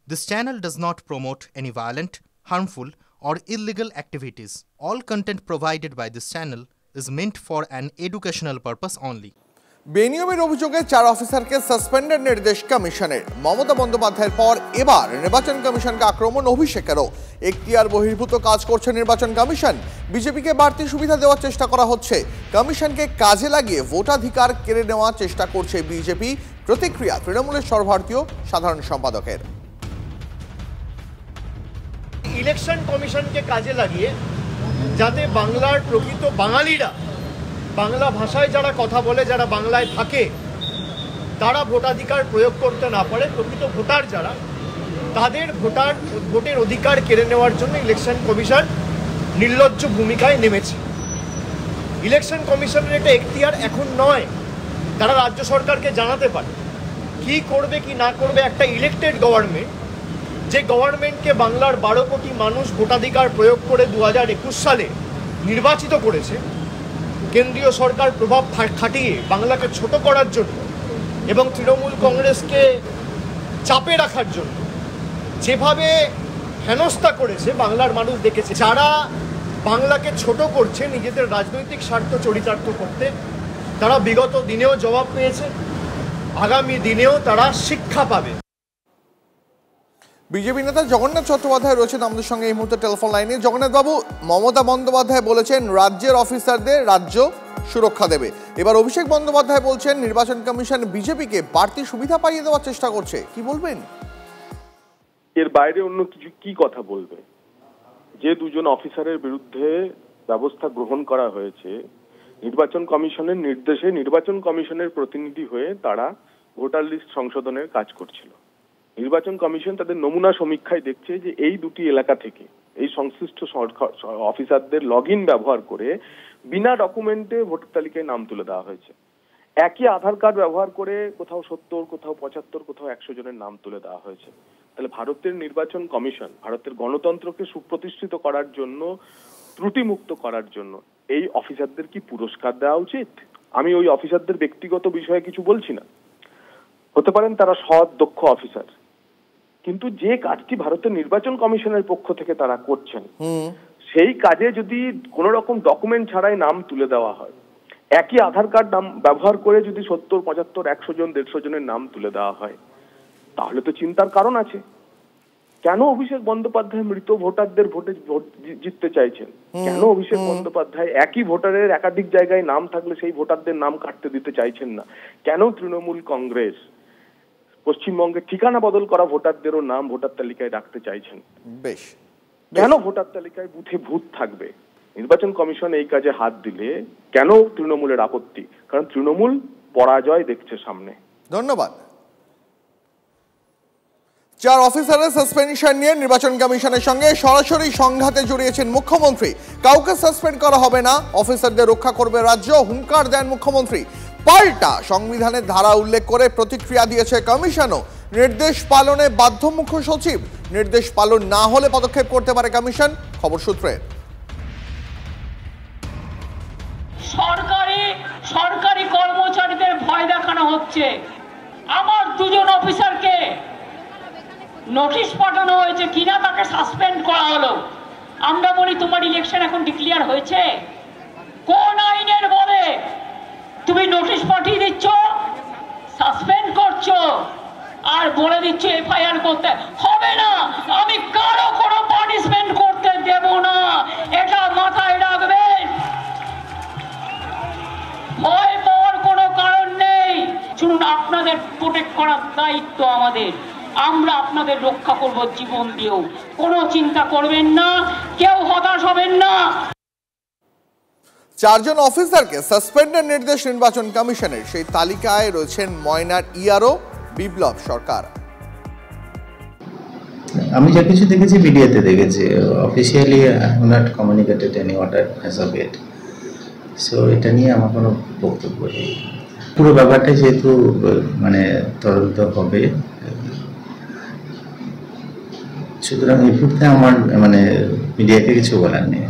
This channel does not promote any violent, harmful, or illegal activities. All content provided by this channel is meant for an educational purpose only. বেনিয়মের অভিযোগে 4 অফিসারকে সাসপেন্ডের নির্দেশ কমিশনের। মমতা বন্দ্যোপাধ্যায়ের পর এবার নির্বাচন কমিশনকে আক্রমণ অভিষেকেরও। এখতিয়ার বহির্ভূত কাজ করছে নির্বাচন কমিশন। বিজেপিকে বাড়তি সুবিধা দেওয়ার চেষ্টা করা হচ্ছে। কমিশনকে কাজে লাগিয়ে ভোটাধিকার কেড়ে নেওয়ার চেষ্টা করছে বিজেপি। প্রতিক্রিয়া তৃণমূলের সর্বভারতীয় সাধারণ সম্পাদকের। ইলেকশন কমিশনকে কাজে লাগিয়ে যাতে বাংলার প্রকৃত বাঙালিরা, বাংলা ভাষায় যারা কথা বলে, যারা বাংলায় থাকে, তারা ভোটাধিকার প্রয়োগ করতে না পারে, প্রকৃত ভোটার যারা, তাদের ভোটের অধিকার কেড়ে নেওয়ার জন্য ইলেকশন কমিশন নির্লজ্জ ভূমিকায় নেমেছে। ইলেকশন কমিশনের এটা এখতিয়ার এখন নয়, তারা রাজ্য সরকারকে জানাতে পারে কি করবে কি না করবে। একটা ইলেক্টেড গভর্নমেন্ট, যে গভর্নমেন্টকে বাংলার 12 কোটি মানুষ ভোটাধিকার প্রয়োগ করে 2021 সালে নির্বাচিত করেছে, কেন্দ্রীয় সরকার প্রভাব খাটিয়ে বাংলাকে ছোট করার জন্য এবং তৃণমূল কংগ্রেসকে চাপে রাখার জন্য যেভাবে হেনস্থা করেছে বাংলার মানুষ দেখেছে। যারা বাংলাকে ছোট করছে নিজেদের রাজনৈতিক স্বার্থ চরিতার্থ করতে, তারা বিগত দিনেও জবাব পেয়েছে, আগামী দিনেও তারা শিক্ষা পাবে। বিজেপি নেতা জগন্নাথ চট্টোপাধ্যায় রয়েছেন আমাদের সঙ্গে এই মুহূর্তে টেলিফোন লাইনে। জগন্নাথ বাবু, মমতা বন্দ্যোপাধ্যায় বলেছেন রাজ্যের অফিসারদের রাজ্য সুরক্ষা দেবে। এবার অভিষেক বন্দ্যোপাধ্যায় বলছেন নির্বাচন কমিশন বিজেপিকে বাড়তি সুবিধা পাইয়ে দেওয়ার চেষ্টা করছে। কি বলবেন? এর বাইরে অন্য কিছু কি কথা বলবে? যে দুজন অফিসারের বিরুদ্ধে ব্যবস্থা গ্রহণ করা হয়েছে, নির্বাচন কমিশনের নির্দেশে নির্বাচন কমিশনের প্রতিনিধি হয়ে তারা ভোটার লিস্ট সংশোধনের কাজ করছিল। নির্বাচন কমিশন তাদের নমুনা সমীক্ষায় দেখছে যে এই দুটি এলাকা থেকে এই সংশ্লিষ্ট অফিসারদের লগইন ব্যবহার করে বিনা ডকুমেন্টে ভোটার তালিকায় নাম তুলে দেওয়া হয়েছে। একই আধার কার্ড ব্যবহার করে কোথাও 70, কোথাও 75, কোথাও 100 জনের নাম তুলে দেওয়া হয়েছে। তাহলে ভারতের নির্বাচন কমিশন ভারতের গণতন্ত্রকে সুপ্রতিষ্ঠিত করার জন্য, ত্রুটিমুক্ত করার জন্য এই অফিসারদের কি পুরস্কার দেওয়া উচিত? আমি ওই অফিসারদের ব্যক্তিগত বিষয়ে কিছু বলছি না, হতে পারেন তারা সৎ দক্ষ অফিসার, কিন্তু যে কাজটি ভারতের নির্বাচন কমিশনের পক্ষ থেকে তারা করছেন সেই কাজে যদি কোন রকম ডকুমেন্ট ছাড়াই নাম তুলে দেওয়া হয়, একই আধার কার্ড নাম ব্যবহার করে যদি 70, 75, 100 জন, 150 জনের নাম তুলে দেওয়া হয়, তাহলে তো চিন্তার কারণ আছে। কেন অভিষেক বন্দ্যোপাধ্যায় মৃত ভোটারদের ভোট জিততে চাইছেন? কেন অভিষেক বন্দ্যোপাধ্যায় একই ভোটারের একাধিক জায়গায় নাম থাকলে সেই ভোটারদের নাম কাটতে দিতে চাইছেন না? কেন তৃণমূল কংগ্রেস পশ্চিমবঙ্গে ঠিকানা বদল করা ভোটারদেরও নাম ভোটার তালিকায় রাখতে চাইছেন? বেশ, কেন ভোটার তালিকায় বুথে ভূত থাকবে? নির্বাচন কমিশন এই কাজে হাত দিলে কেন তৃণমূলের আপত্তি? কারণ তৃণমূল পরাজয় দেখছে সামনে। ধন্যবাদ। 4 অফিসারের সাসপেনশন নিয়ে নির্বাচন কমিশনের সঙ্গে সরাসরি সংঘাতে জড়িয়েছেন মুখ্যমন্ত্রী। কাউকে সাসপেন্ড করা হবে না, অফিসারদের রক্ষা করবে রাজ্য, হুঙ্কার দেন মুখ্যমন্ত্রী। পাল্টা সংবিধানের ধারা উল্লেখ করে প্রতিক্রিয়া দিয়েছে কমিশনও। নির্দেশ পালনে বাধ্য মুখ্য সচিব, নির্দেশ পালন না হলে পদক্ষেপ করতে পারে কমিশন। খবর সূত্রে সরকারি কর্মচারীদের ভয় দেখানো হচ্ছে। আমার 2 জন অফিসারকে নোটিশ পাঠানো হয়েছে কিনা তাকে সাসপেন্ড করা হলো। আমরা বলি তোমার ইলেকশন এখন ডিক্লেয়ার হয়েছে, কোন আইনের বলে তুমি নোটিশ পাঠিয়ে দিচ্ছ, সাসপেন্ড করছো, আর বলে দিচ্ছ এফআইআর করতে হবে না? আমি কারো কোনো পানিশমেন্ট করতে দেব না, এটা মাথায় রাখবেন। ভয় পাওয়ার কোনো কারণ নেই। শুনুন, আপনাদের প্রোটেক্ট করার দায়িত্ব আমাদের, আমরা আপনাদের রক্ষা করব জীবন দিয়েও। কোনো চিন্তা করবেন না, কেউ হতাশ হবেন না। 4 জন অফিসারকে সাসপেন্ডের নির্দেশ নির্বাচন কমিশনের। সেই তালিকায় রয়েছেন ময়নার ইআরও বিপ্লব সরকার। আমি যা কিছু দেখেছি মিডিয়াতে দেখেছি, officially I have not communicated any order as of it, so এটা নিয়ে আমার কোনো বক্তব্য নেই। পুরো ব্যাপারটা যেহেতু মানে তদন্ত হবে, সুতরাং এই মুহূর্তে আমার মানে মিডিয়াকে কিছু বলার নেই।